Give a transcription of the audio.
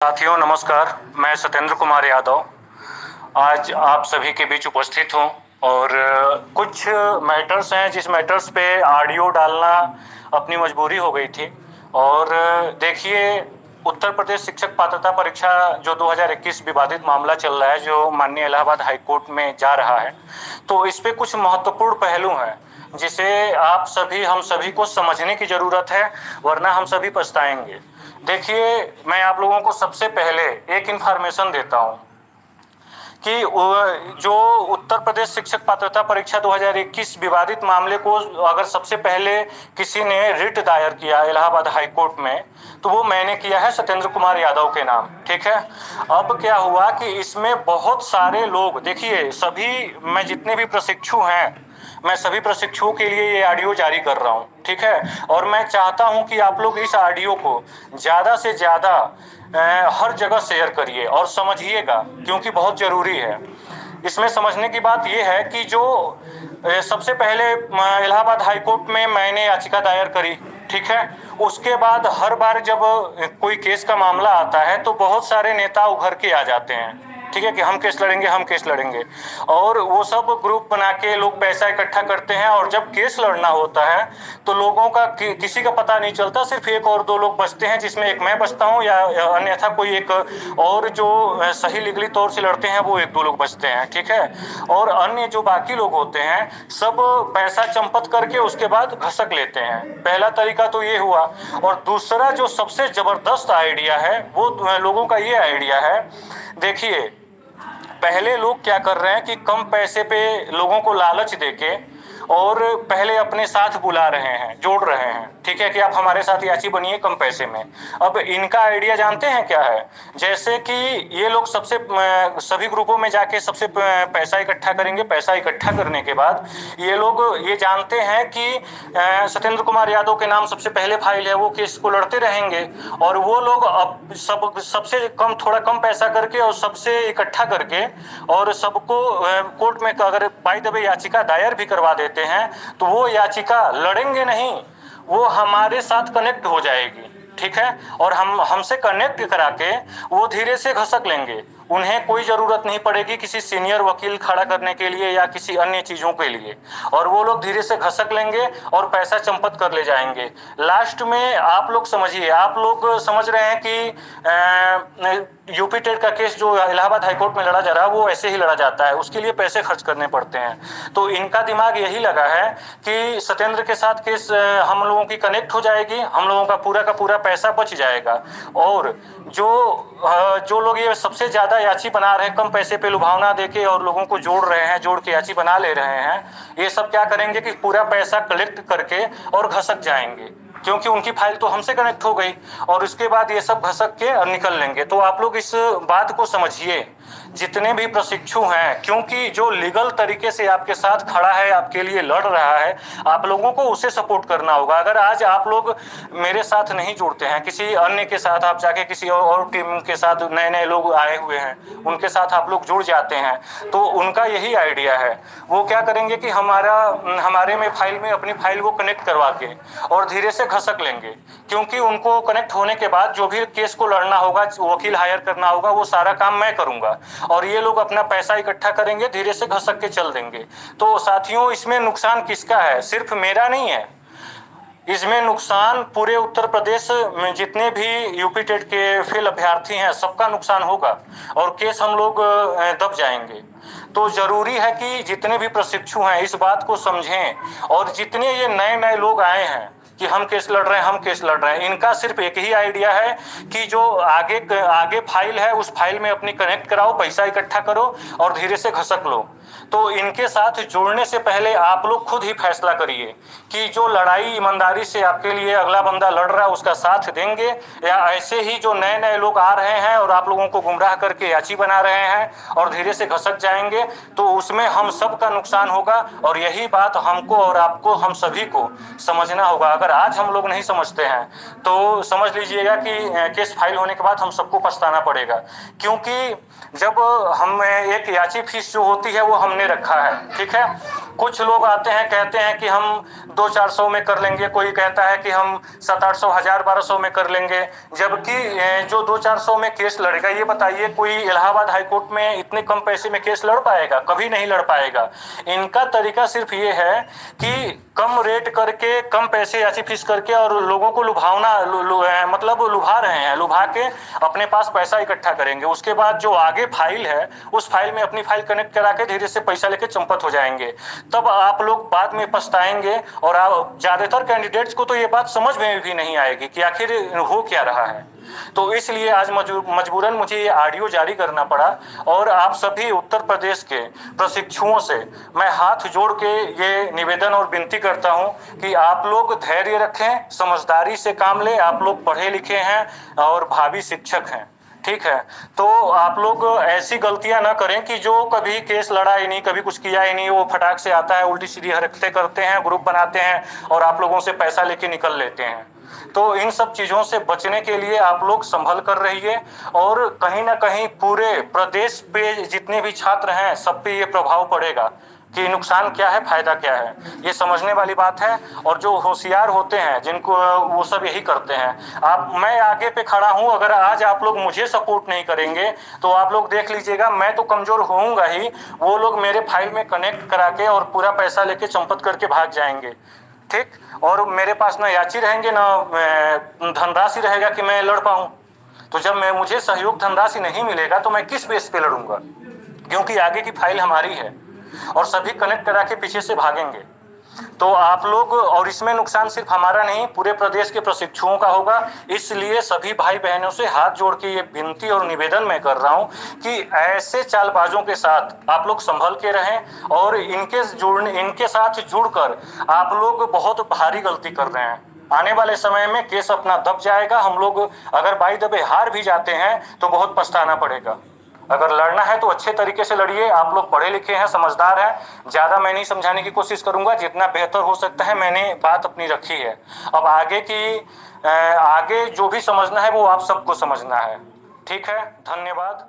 साथियों नमस्कार। मैं सत्येंद्र कुमार यादव आज आप सभी के बीच उपस्थित हूं और कुछ मैटर्स हैं जिस मैटर्स पे ऑडियो डालना अपनी मजबूरी हो गई थी। और देखिए, उत्तर प्रदेश शिक्षक पात्रता परीक्षा जो 2021 विवादित मामला चल रहा है, जो माननीय इलाहाबाद हाई कोर्ट में जा रहा है, तो इस पे कुछ महत्वपूर्ण पहलू हैं जिसे आप सभी हम सभी को समझने की ज़रूरत है, वरना हम सभी पछताएंगे। देखिए, मैं आप लोगों को सबसे पहले एक इन्फॉर्मेशन देता हूं कि जो उत्तर प्रदेश शिक्षक पात्रता परीक्षा 2021 विवादित मामले को अगर सबसे पहले किसी ने रिट दायर किया इलाहाबाद हाई कोर्ट में, तो वो मैंने किया है सत्येंद्र कुमार यादव के नाम। ठीक है। अब क्या हुआ कि इसमें बहुत सारे लोग, देखिए सभी, मैं जितने भी प्रशिक्षु हैं, मैं सभी प्रशिक्षुओं के लिए ये ऑडियो जारी कर रहा हूँ। ठीक है। और मैं चाहता हूँ कि आप लोग इस ऑडियो को ज़्यादा से ज़्यादा हर जगह शेयर करिए और समझिएगा, क्योंकि बहुत ज़रूरी है। इसमें समझने की बात यह है कि जो सबसे पहले इलाहाबाद हाई कोर्ट में मैंने याचिका दायर करी, ठीक है, उसके बाद हर बार जब कोई केस का मामला आता है तो बहुत सारे नेता उभर के आ जाते हैं, ठीक है, कि हम केस लड़ेंगे, हम केस लड़ेंगे। और वो सब ग्रुप बना के लोग पैसा इकट्ठा करते हैं और जब केस लड़ना होता है तो लोगों का किसी का पता नहीं चलता, सिर्फ एक और दो लोग बचते हैं, जिसमें एक मैं बचता हूँ या अन्यथा कोई एक और जो सही लीगली तौर से लड़ते हैं वो एक दो लोग बचते हैं। ठीक है। और अन्य जो बाकी लोग होते हैं सब पैसा चंपत करके उसके बाद घसक लेते हैं। पहला तरीका तो ये हुआ। और दूसरा जो सबसे जबरदस्त आइडिया है वो लोगों का ये आइडिया है। देखिए, पहले लोग क्या कर रहे हैं कि कम पैसे पे लोगों को लालच देके और पहले अपने साथ बुला रहे हैं, जोड़ रहे हैं, ठीक है, कि आप हमारे साथ याची बनिए कम पैसे में। अब इनका आइडिया जानते हैं क्या है? जैसे कि ये लोग सभी ग्रुपों में जाके सबसे पैसा इकट्ठा करेंगे। पैसा इकट्ठा करने के बाद ये लोग ये जानते हैं कि सत्येंद्र कुमार यादव के नाम सबसे पहले फाइल है, वो केस को लड़ते रहेंगे और वो लोग अब सबसे कम, थोड़ा कम पैसा करके और सबसे इकट्ठा करके और सबको कोर्ट में अगर बाय द वे याचिका दायर भी करवा देते हैं तो वो याचिका लड़ेंगे नहीं, वो हमारे साथ कनेक्ट हो जाएगी। ठीक है। और हमसे कनेक्ट करा के वो धीरे से घसक लेंगे। उन्हें कोई ज़रूरत नहीं पड़ेगी किसी सीनियर वकील खड़ा करने के लिए या किसी अन्य चीज़ों के लिए, और वो लोग धीरे से घसक लेंगे और पैसा चंपत कर ले जाएंगे। लास्ट में आप लोग समझिए, आप लोग समझ रहे हैं कि यूपी टेट का केस जो इलाहाबाद हाईकोर्ट में लड़ा जा रहा है वो ऐसे ही लड़ा जाता है, उसके लिए पैसे खर्च करने पड़ते हैं। तो इनका दिमाग यही लगा है कि सत्येंद्र के साथ केस हम लोगों की कनेक्ट हो जाएगी, हम लोगों का पूरा पैसा बच जाएगा। और जो लोग ये सबसे ज़्यादा याची बना रहे हैं, कम पैसे पे लुभावना देके और लोगों को जोड़ रहे हैं, जोड़ के याची बना ले रहे हैं, ये सब क्या करेंगे कि पूरा पैसा कलेक्ट करके और घसक जाएंगे, क्योंकि उनकी फाइल तो हमसे कनेक्ट हो गई। और उसके बाद ये सब घसक के और निकल लेंगे। तो आप लोग इस बात को समझिए, जितने भी प्रशिक्षु हैं, क्योंकि जो लीगल तरीके से आपके साथ खड़ा है, आपके लिए लड़ रहा है, आप लोगों को उसे सपोर्ट करना होगा। अगर आज आप लोग मेरे साथ नहीं जुड़ते हैं, किसी अन्य के साथ आप जाके किसी और टीम के साथ, नए नए लोग आए हुए हैं उनके साथ आप लोग जुड़ जाते हैं, तो उनका यही आइडिया है। वो क्या करेंगे कि हमारे में फाइल में अपनी फाइल को कनेक्ट करवा के और धीरे से घसक लेंगे, क्योंकि उनको कनेक्ट होने के बाद जो भी केस को लड़ना होगा, वकील हायर करना होगा, वो सारा काम मैं करूंगा और ये लोग अपना पैसा इकट्ठा करेंगे, धीरे से घसक के चल देंगे। तो साथियों, इसमें नुकसान किसका है? सिर्फ मेरा नहीं है, इसमें नुकसान पूरे उत्तर प्रदेश में जितने भी यूपी टेट के फेल अभ्यर्थी हैं सबका नुकसान होगा और केस हम लोग दब जाएंगे। तो जरूरी है कि जितने भी प्रशिक्षु हैं इस बात को समझें, और जितने ये नए नए लोग आए हैं कि हम केस लड़ रहे हैं, हम केस लड़ रहे हैं, इनका सिर्फ एक ही आइडिया है कि जो आगे फाइल है उस फाइल में अपनी कनेक्ट कराओ, पैसा इकट्ठा करो और धीरे से घसक लो। तो इनके साथ जुड़ने से पहले आप लोग खुद ही फैसला करिए कि जो लड़ाई ईमानदारी से आपके लिए अगला बंदा लड़ रहा है उसका साथ देंगे, या ऐसे ही जो नए नए लोग आ रहे हैं और आप लोगों को गुमराह करके याची बना रहे हैं और धीरे से घसक जाएंगे, तो उसमें हम सब का नुकसान होगा। और यही बात हमको और आपको, हम सभी को समझना होगा। अगर आज हम लोग नहीं समझते हैं तो समझ लीजिएगा कि केस फाइल होने के बाद हम सबको पछताना पड़ेगा, क्योंकि जब हम एक याची फीस जो होती है वो हमने रखा है, ठीक है, कुछ लोग आते हैं कहते हैं कि हम 200-400 में कर लेंगे, कोई कहता है कि हम 700-800 1000-1200 में कर लेंगे, जबकि जो 200-400 में केस लड़ेगा, ये बताइए कोई इलाहाबाद हाईकोर्ट में इतने कम पैसे में केस लड़ पाएगा? कभी नहीं लड़ पाएगा। इनका तरीका सिर्फ ये है कि कम रेट करके, कम पैसे याची फीस करके और लोगों को लुभावना, मतलब लुभा रहे हैं, लुभा के अपने पास पैसा इकट्ठा करेंगे। उसके बाद जो आगे फाइल है उस फाइल में अपनी फाइल कनेक्ट करा के धीरे से पैसा लेके चंपत हो जाएंगे। तब आप लोग बाद में पछताएंगे और ज्यादातर कैंडिडेट्स को तो ये बात समझ में भी नहीं आएगी कि आखिर हो क्या रहा है। तो इसलिए आज मजबूरन मुझे ये ऑडियो जारी करना पड़ा और आप सभी उत्तर प्रदेश के प्रशिक्षुओं से मैं हाथ जोड़ के ये निवेदन और विनती करता हूं कि आप लोग धैर्य रखें, समझदारी से काम लें। आप लोग पढ़े लिखे हैं और भावी शिक्षक हैं, ठीक है? तो आप लोग ऐसी गलतियां ना करें कि जो कभी केस लड़ा ही नहीं, कभी कुछ किया ही नहीं, वो फटाक से आता है, उल्टी सीधी हरकतें करते हैं, ग्रुप बनाते हैं और आप लोगों से पैसा लेके निकल लेते हैं। तो इन सब चीजों से बचने के लिए आप लोग संभल कर रहिए और कहीं ना कहीं पूरे प्रदेश पे जितने भी छात्र हैं सब पे ये प्रभाव पड़ेगा कि नुकसान क्या है, फायदा क्या है, ये समझने वाली बात है। और जो होशियार होते हैं जिनको, वो सब यही करते हैं। मैं आगे पे खड़ा हूं, अगर आज आप लोग मुझे सपोर्ट नहीं करेंगे तो आप लोग देख लीजिएगा, मैं तो कमजोर होऊंगा ही, वो लोग मेरे फाइल में कनेक्ट करा के और पूरा पैसा लेके चंपत करके भाग जाएंगे, ठीक? और मेरे पास ना याची रहेंगे ना धनराशि रहेगा कि मैं लड़ पाऊं। तो जब मुझे सहयोग धनराशि नहीं मिलेगा तो मैं किस बेस पे लड़ूंगा? क्योंकि आगे की फाइल हमारी है और सभी कनेक्ट करा के पीछे से भागेंगे। तो आप लोग, और इसमें नुकसान सिर्फ हमारा नहीं, पूरे प्रदेश के प्रशिक्षुओं का होगा। इसलिए सभी भाई बहनों से हाथ जोड़ के ये विनती और निवेदन मैं कर रहा हूं कि ऐसे चालबाजों के साथ आप लोग संभल के रहें और इनके साथ जुड़कर आप लोग बहुत भारी गलती कर रहे हैं। आने वाले समय में केस अपना दब जाएगा। हम लोग अगर बाई दबे हार भी जाते हैं तो बहुत पछताना पड़ेगा। अगर लड़ना है तो अच्छे तरीके से लड़िए। आप लोग पढ़े लिखे हैं, समझदार हैं। ज्यादा मैं नहीं समझाने की कोशिश करूंगा, जितना बेहतर हो सकता है मैंने बात अपनी रखी है। अब आगे जो भी समझना है वो आप सबको समझना है, ठीक है? धन्यवाद।